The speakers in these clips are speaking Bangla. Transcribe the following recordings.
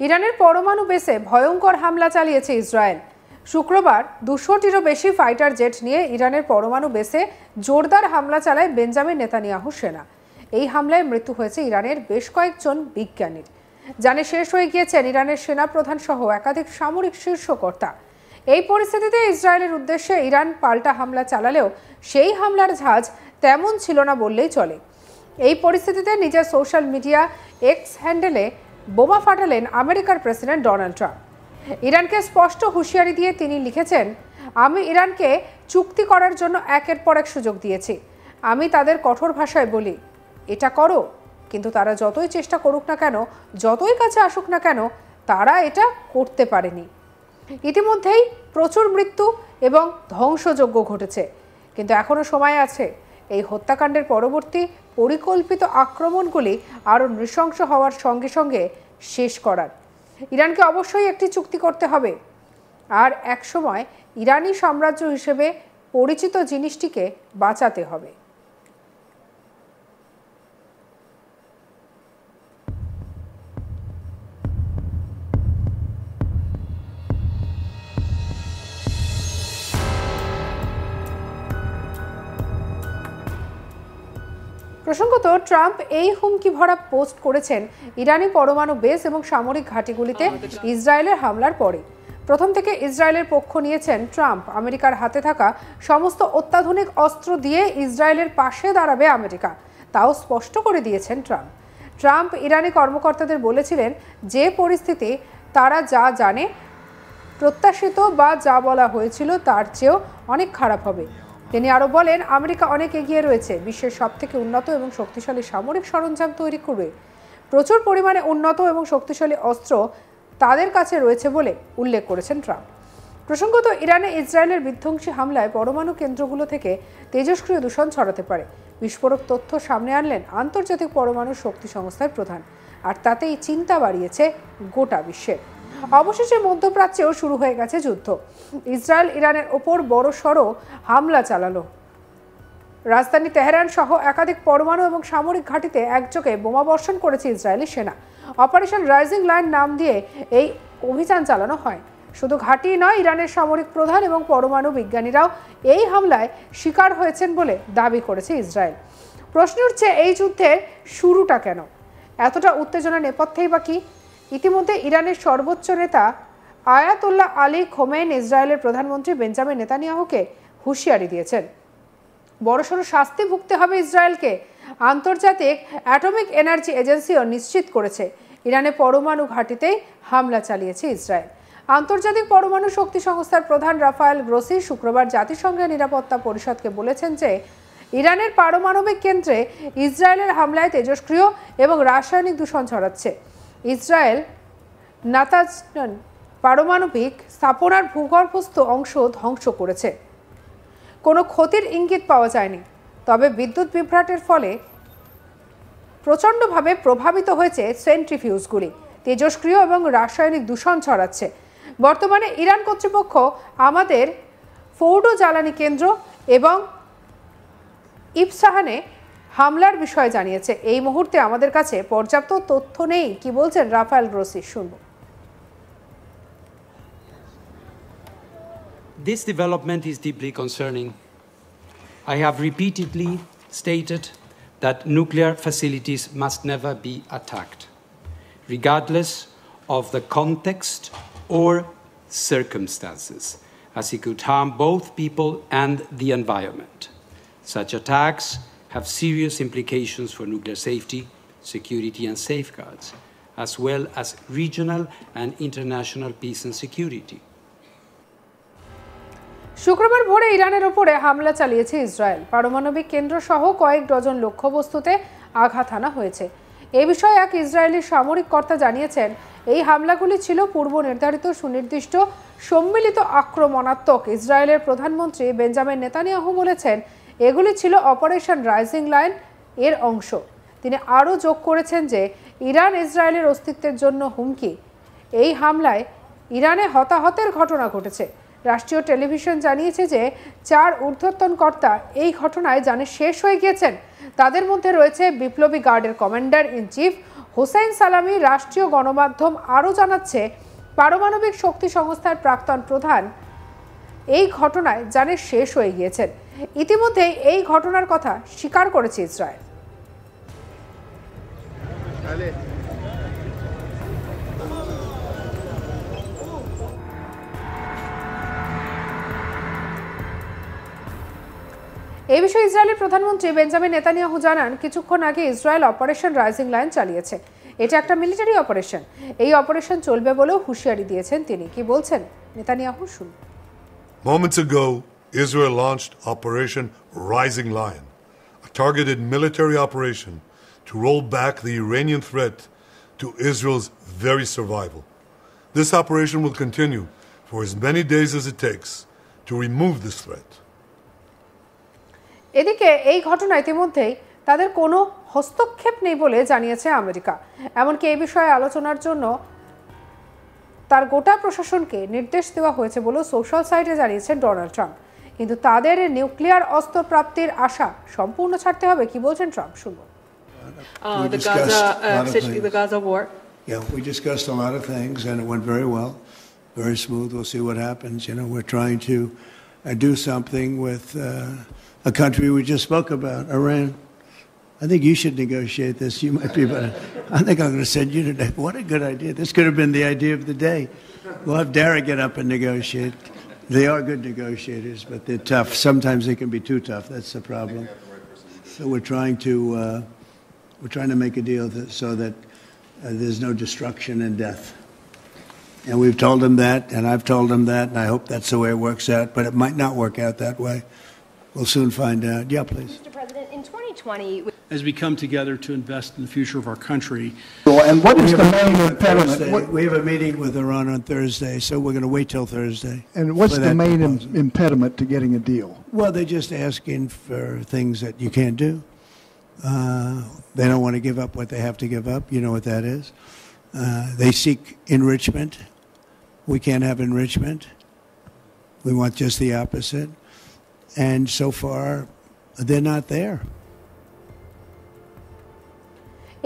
ইরানের পরমাণু বেসে ভয়ঙ্কর হামলা চালিয়েছে ইসরায়েল। শুক্রবার 200টিরও বেশি ফাইটার জেট নিয়ে ইরানের পরমাণু বেসে জোরদার হামলা চালায় বেঞ্জামিন নেতানিয়াহু সেনা। এই হামলায় মৃত্যু হয়েছে ইরানের বেশ কয়েকজন বিজ্ঞানীর। জানে শেষ হয়ে গিয়েছেন ইরানের সেনাপ্রধান সহ একাধিক সামরিক শীর্ষকর্তা। এই পরিস্থিতিতে ইসরায়েলের উদ্দেশ্যে ইরান পাল্টা হামলা চালালেও সেই হামলার ঝাঁজ তেমন ছিল না বললেই চলে। এই পরিস্থিতিতে নিজের সোশ্যাল মিডিয়া এক্স হ্যান্ডেলে বোমা ফাটালেন আমেরিকার প্রেসিডেন্ট ডোনাল্ড ট্রাম্প। ইরানকে স্পষ্ট হুঁশিয়ারি দিয়ে তিনি লিখেছেন, আমি ইরানকে চুক্তি করার জন্য একের পর এক সুযোগ দিয়েছি। আমি তাদের কঠোর ভাষায় বলি, এটা করো, কিন্তু তারা যতই চেষ্টা করুক না কেন, যতই কাছে আসুক না কেন, তারা এটা করতে পারেনি। ইতিমধ্যেই প্রচুর মৃত্যু এবং ধ্বংসযজ্ঞ ঘটেছে, কিন্তু এখনো সময় আছে এই হত্যাকাণ্ডের পরবর্তী পরিকল্পিত আক্রমণগুলি আরও নৃশংস হওয়ার সঙ্গে সঙ্গে শেষ করার। ইরানকে অবশ্যই একটি চুক্তি করতে হবে, আর একসময় ইরানি সাম্রাজ্য হিসেবে পরিচিত জিনিসটিকে বাঁচাতে হবে। প্রসঙ্গত, ট্রাম্প এই হুমকি ভরা পোস্ট করেছেন ইরানি পরমাণু বেস এবং সামরিক ঘাঁটিগুলিতে ইসরায়েলের হামলার পরে। প্রথম থেকে ইসরায়েলের পক্ষ নিয়েছেন ট্রাম্প। আমেরিকার হাতে থাকা সমস্ত অত্যাধুনিক অস্ত্র দিয়ে ইসরায়েলের পাশে দাঁড়াবে আমেরিকা, তাও স্পষ্ট করে দিয়েছেন ট্রাম্প ইরানি কর্মকর্তাদের বলেছিলেন, যে পরিস্থিতি তারা যা জানে, প্রত্যাশিত বা যা বলা হয়েছিল তার চেয়েও অনেক খারাপ হবে। তিনি আরও বলেন, আমেরিকা অনেক এগিয়ে রয়েছে, বিশ্বের সবথেকে উন্নত এবং শক্তিশালী সামরিক সরঞ্জাম তৈরি করবে। প্রচুর পরিমাণে উন্নত এবং শক্তিশালী অস্ত্র তাদের কাছে রয়েছে বলে উল্লেখ করেছেন ট্রাম্প। প্রসঙ্গত, ইরানে ইসরায়েলের বিধ্বংসী হামলায় পরমাণু কেন্দ্রগুলো থেকে তেজস্ক্রিয় দূষণ ছড়াতে পারে বিস্ফোরক তথ্য সামনে আনলেন আন্তর্জাতিক পরমাণু শক্তি সংস্থার প্রধান, আর তাতেই চিন্তা বাড়িয়েছে গোটা বিশ্বের। অবশেষে মধ্যপ্রাচ্যেও শুরু হয়ে গেছে যুদ্ধ। ইসরায়েল ইরানের ওপর বড়সড় হামলা চালালো। রাজধানী তেহরান সহ একাধিক পরমাণু এবং সামরিক ঘাঁটিতে একযোগে বোমা বর্ষণ করেছে ইসরায়েলি সেনা। অপারেশন রাইজিং লাইন নাম দিয়ে এই অভিযান চালানো হয়। শুধু ঘাঁটি নয়, ইরানের সামরিক প্রধান এবং পরমাণু বিজ্ঞানীরাও এই হামলায় শিকার হয়েছেন বলে দাবি করেছে ইসরায়েল। প্রশ্ন উঠছে, এই যুদ্ধের শুরুটা কেন? এতটা উত্তেজনা নেপথ্যেই বা কি? ইতিমধ্যে ইরানের সর্বোচ্চ নেতা আয়াতুল্লাহ আলী খোমেনি ইসরায়েলের প্রধানমন্ত্রী বেঞ্জামিন নেতানিয়াহুকে হুঁশিয়ারি দিয়েছেন, বড়সড় শাস্তি ভুগতে হবে ইসরায়েলকে। আন্তর্জাতিক অ্যাটমিক এনার্জি এজেন্সিও নিশ্চিত করেছে ইরানে পরমাণু ঘাঁটিতেই হামলা চালিয়েছে ইসরায়েল। আন্তর্জাতিক পরমাণু শক্তি সংস্থার প্রধান রাফায়েল গ্রোসি শুক্রবার জাতিসংঘের নিরাপত্তা পরিষদকে বলেছেন যে ইরানের পারমাণবিক কেন্দ্রে ইসরায়েলের হামলায় তেজস্ক্রিয় এবং রাসায়নিক দূষণ ছড়াচ্ছে। ইসরায়েল নাতানজ পারমাণবিক স্থাপনার ভূগর্ভস্থ অংশ ধ্বংস করেছে। কোনো ক্ষতির ইঙ্গিত পাওয়া যায়নি, তবে বিদ্যুৎ বিভ্রাটের ফলে প্রচণ্ডভাবে প্রভাবিত হয়েছে সেন্ট্রিফিউজগুলি। তেজস্ক্রিয় এবং রাসায়নিক দূষণ ছড়াচ্ছে। বর্তমানে ইরান কর্তৃপক্ষ আমাদের ফোর্ডো জ্বালানি কেন্দ্র এবং ইসফাহানে হামলার বিষয়ে জানিয়েছে। এই মুহূর্তে আমাদের কাছে পর্যাপ্ত তথ্য নেই। কি বলছেন রাফায়েল গ্রোসি, শুনব। This development is deeply concerning. I have repeatedly stated that nuclear facilities must never be attacked, regardless of the context or circumstances, as it could harm both people and the environment. Such attacks have serious implications for nuclear safety, security and safeguards, as well as regional and international peace and security. শুক্রবার ভোরে ইরানের ওপরে হামলা চালিয়েছে ইসরায়েল। পারমাণবিক কেন্দ্র সহ কয়েক ডজন লক্ষ্যবস্তুতে আঘাত হানা হয়েছে। এ বিষয়ে এক ইসরায়েলি সামরিক কর্তা জানিয়েছেন, এই হামলাগুলি ছিল পূর্ব নির্ধারিত সুনির্দিষ্ট সম্মিলিত আক্রমণাত্মক। ইসরায়েলের প্রধানমন্ত্রী বেঞ্জামিন নেতানিয়াহু বলেছেন, এগুলি ছিল অপারেশন রাইজিং লাইন এর অংশ। তিনি আরও যোগ করেছেন যে ইরান ইসরায়েলের অস্তিত্বের জন্য হুমকি। এই হামলায় ইরানে হতাহতের ঘটনা ঘটেছে। রাষ্ট্রীয় টেলিভিশন জানিয়েছে যে 4 ঊর্ধ্বতন কর্তা এই ঘটনায় জানে শেষ হয়ে গিয়েছেন। তাদের মধ্যে রয়েছে বিপ্লবী গার্ডের কমান্ডার ইন চিফ হোসেন সালামি রাষ্ট্রীয় গণমাধ্যম আরও জানাচ্ছে, পারমাণবিক শক্তি সংস্থার প্রাক্তন প্রধান এই ঘটনায় জানে শেষ হয়ে গিয়েছেন। ইতিমধ্যেই এই ঘটনার কথা স্বীকার করেছে ইসরায়েল। এই বিষয়ে ইসরায়েলের প্রধানমন্ত্রী বেঞ্জামিন নেতানিয়াহু জানান, কিছুক্ষণ আগে ইসরায়েল অপারেশন রাইজিং লায়ন চালিয়েছে। এটা একটা মিলিটারি অপারেশন। এই অপারেশন চলবে বলেও হুঁশিয়ারি দিয়েছেন তিনি। কি বলছেন নেতানিয়াহু, শুনুন। Moments ago, Israel launched Operation Rising Lion, a targeted military operation to roll back the Iranian threat to Israel's very survival. This operation will continue for as many days as it takes to remove this threat. এদিকে এই ঘটনা ইতিমধ্যেই তাদের কোনো হস্তক্ষেপ নেই বলে জানিয়েছে আমেরিকা। এমনকি এই বিষয়ে আলোচনার জন্য তার গোটা প্রশাসনকে নির্দেশ দেওয়া হয়েছে বলেও সোশ্যাল সাইটে জানিয়েছেন ডোনাল্ড ট্রাম্প। কিন্তু তাদের নিউক্লিয়ার অস্ত্র প্রাপ্তির আশা সম্পূর্ণ ছাড়তে হবে। কি বলছেন ট্রাম্প, শুনুন। The Gaza war. Yeah, we discussed a lot of things and it went very well, very smooth. We'll see what happens. You know, we're trying to do something with a country we just spoke about, Iran. I think you should negotiate this. You might be better. I think I'm going to send you today. What a good idea. This could have been the idea of the day. We'll have Derek get up and negotiate. They are good negotiators, but they're tough. Sometimes they can be too tough. That's the problem. So we're trying to make a deal so that there's no destruction and death. And we've told them that, and I've told them that, and I hope that's the way it works out, but it might not work out that way. We'll soon find out. Yeah, please. Mr. President, in 2020... As we come together to invest in the future of our country. And what is the main impediment? We have a meeting with Iran on Thursday, so we're going to wait till Thursday. And what's the main impediment to getting a deal? Well, they're just asking for things that you can't do. They don't want to give up what they have to give up. You know what that is. They seek enrichment. We can't have enrichment. We want just the opposite. And so far, they're not there.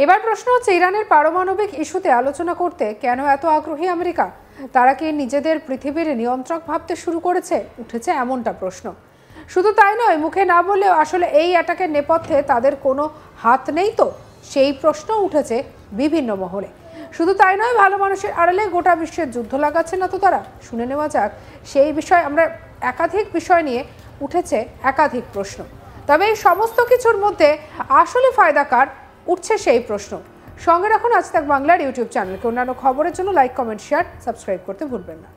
এবার প্রশ্ন হচ্ছে, ইরানের পারমাণবিক ইস্যুতে আলোচনা করতে কেন এত আগ্রহী আমেরিকা? তারা কি নিজেদের পৃথিবীর নিয়ন্ত্রক ভাবতে শুরু করেছে? উঠেছে এমনটা প্রশ্ন। শুধু তাই নয়, মুখে না বললেও আসলে এই অ্যাটাকের নেপথ্যে তাদের কোনো হাত নেই তো? সেই প্রশ্ন উঠেছে বিভিন্ন মহলে। শুধু তাই নয়, ভালো মানুষের আড়ালে গোটা বিশ্বের যুদ্ধ লাগাচ্ছে না তো তারা? শুনে নেওয়া যাক সেই বিষয়। আমরা একাধিক বিষয় নিয়ে উঠেছে একাধিক প্রশ্ন। তবে এই সমস্ত কিছুর মধ্যে আসলে ফায়দা কার, উঠছে সেই প্রশ্ন। সঙ্গে রাখুন আজ তাক বাংলার ইউটিউব চ্যানেলকে। অন্যান্য খবরের জন্য লাইক, কমেন্ট, শেয়ার, সাবস্ক্রাইব করতে ভুলবেন না।